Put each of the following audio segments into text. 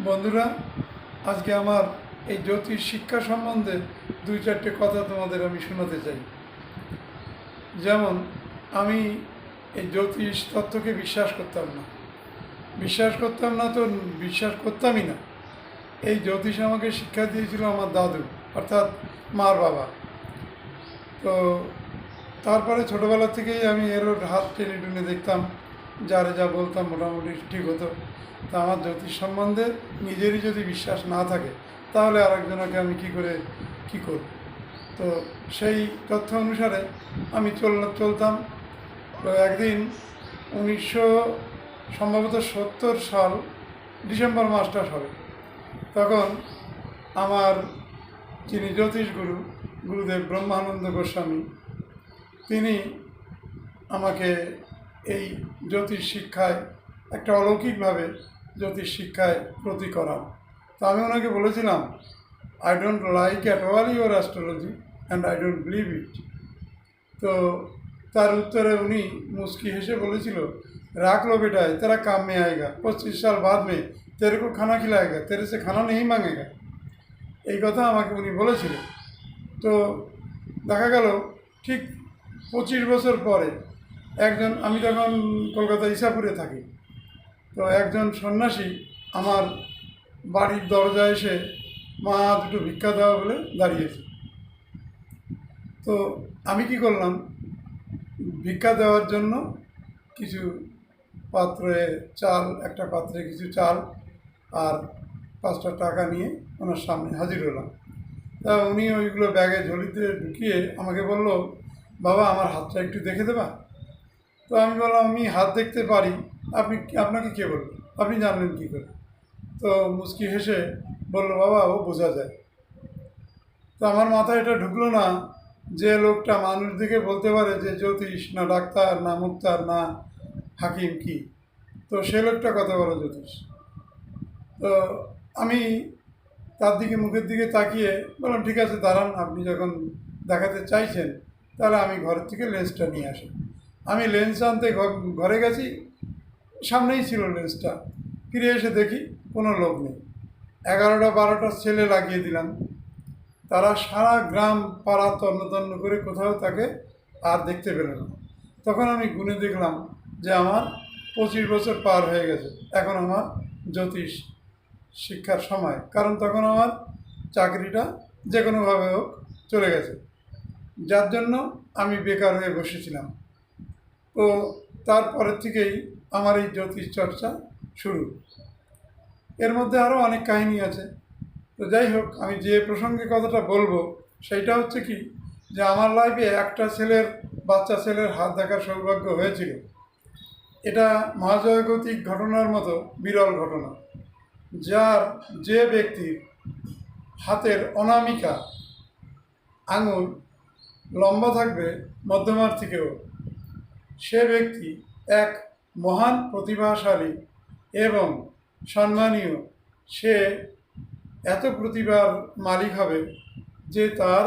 বন্ধুরা, আজকে আমার এই জ্যোতিষ শিক্ষা সম্বন্ধে দুই চারটে কথা তোমাদের আমি শোনাতে চাই। যেমন আমি এই জ্যোতিষ তত্ত্বকে বিশ্বাস করতাম না, তো বিশ্বাস করতামই না। এই জ্যোতিষ আমাকে শিক্ষা দিয়েছিল আমার দাদু, অর্থাৎ মার বাবা। তো তারপরে ছোটোবেলা থেকেই আমি এর ওর হাত টেনে টুনে দেখতাম, যারে যা বলতাম মোটামুটি ঠিক হতো। তা আমার জ্যোতিষ সম্বন্ধে নিজেরই যদি বিশ্বাস না থাকে, তাহলে আরেকজনকে আমি কী করব। তো সেই তথ্য অনুসারে আমি চলতাম। তো একদিন 1970 সাল ডিসেম্বর মাসটা হবে, তখন আমার যিনি জ্যোতিষ গুরুদেব ব্রহ্মানন্দ গোস্বামী, তিনি আমাকে এই জ্যোতিষ শিক্ষায় একটা অলৌকিকভাবে জ্যোতিষ শিক্ষায় প্রতি করান। তো আমি ওনাকে বলেছিলাম, I don't like at all your astrology and I don't believe it. তো তার উত্তরে উনি মুস্কি হেসে বলেছিল, রাখ লো बेटा, तेरा काम में आएगा, 25 साल बाद में तेरे को खाना खिलाएगा, तेरे से खाना नहीं मांगेगा। এই কথা আমাকে উনি বলেছিলেন। তো দেখা গেল ঠিক 25 বছর পরে আমি তখন কলকাতা ইসাপুরে থাকি। তো একজন সন্ন্যাসী আমার বাড়ির দরজায় এসে মা দুটো ভিক্ষা দেওয়া বলে দাঁড়িয়েছে। তো আমি কি করলাম, ভিক্ষা দেওয়ার জন্য কিছু একটা পাত্রে কিছু চাল আর 5টা টাকা নিয়ে ওনার সামনে হাজির হলাম। তা উনি ওইগুলো ব্যাগে ঝুলিতে ঢুকিয়ে আমাকে বলল, বাবা আমার হাতটা একটু দেখে দেবা। তো আমি বললাম, আমি হাত দেখতে পারি, আপনাকে কে বলল, আপনি জানলেন কী করে? তো মুচকি হেসে বলল, বাবা ও বোঝা যায়। তো আমার মাথায় এটা ঢুকলো না যে লোকটা মানুষ দিকে বলতে পারে যে জ্যোতিষ না ডাক্তার না মুক্তার না হাকিম কি, তো সে লোকটা কত বড় জ্যোতিষ। তো আমি তার দিকে মুখের দিকে তাকিয়ে বললাম, ঠিক আছে দাঁড়ান, আপনি যখন দেখাতে চাইছেন তাহলে আমি ঘরের থেকে লেন্সটা নিয়ে আসি। আমি লেন্স আনতে ঘরে গেছি, সামনেই ছিল লেন্সটা। ফিরে এসে দেখি কোনো লোক নেই। 11টা 12টা ছেলে লাগিয়ে দিলাম, তারা সারা গ্রাম পাড়া তন্ন করে কোথাও তাকে আর দেখতে পেল না। তখন আমি গুনে দেখলাম যে আমার 25 বছর পার হয়ে গেছে, এখন আমার জ্যোতিষ শিক্ষার সময়। কারণ তখন আমার চাকরিটা যে কোনোভাবে হোক চলে গেছে, যার জন্য আমি বেকার হয়ে বসেছিলাম। তো তারপরের থেকেই আমার এই জ্যোতিষ চর্চা শুরু। এর মধ্যে আরও অনেক কাহিনী আছে। তো যাই হোক, আমি যে প্রসঙ্গে কথাটা বলবো সেইটা হচ্ছে কি, যে আমার লাইফে একটা বাচ্চা ছেলের হাত দেখার সৌভাগ্য হয়েছিল। এটা মহাজাগতিক ঘটনার মতো বিরল ঘটনা। যে ব্যক্তির হাতের অনামিকা আঙুল লম্বা থাকবে মধ্যমার থেকেও, সে ব্যক্তি এক মহান প্রতিভাশালী এবং সম্মানীয়। সে এত প্রতিভার মালিক হবে যে তার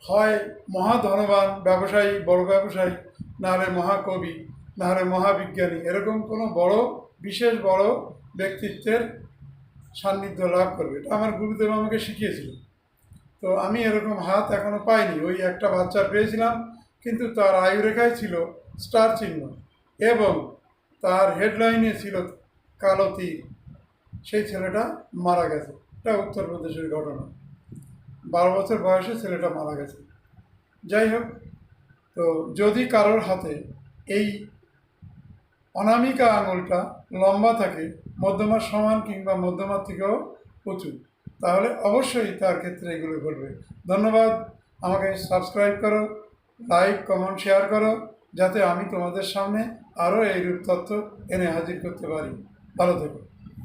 হয় মহাধনবান ব্যবসায়ী, বড় ব্যবসায়ী, নাহলে মহাকবি, নাহলে মহাবিজ্ঞানী, এরকম কোনো বিশেষ বড় ব্যক্তিত্বের সান্নিধ্য লাভ করবে। এটা আমার গুরুদেব আমাকে শিখিয়েছিল। তো আমি এরকম হাত এখনও পাইনি। ওই একটা বাচ্চা পেয়েছিলাম, কিন্তু তার আয়ুরেখায় ছিল স্টার চিহ্ন এবং তার হেডলাইনে ছিল কালো তীর। সেই ছেলেটা মারা গেছে। এটা উত্তরপ্রদেশের ঘটনা। 12 বছর বয়সে ছেলেটা মারা গেছে। যাই হোক, তো যদি কারোর হাতে এই অনামিকা আঙুলটা লম্বা থাকে, মধ্যমার সমান কিংবা মধ্যমার থেকেও উঁচু, তাহলে অবশ্যই তার ক্ষেত্রে এগুলো ঘটবে। ধন্যবাদ। আমাকে সাবস্ক্রাইব করো, লাইক কমেন্ট শেয়ার করো, যাতে আমি তোমাদের সামনে আরও এইরূপ তথ্য এনে হাজির করতে পারি। ভালো থেকো।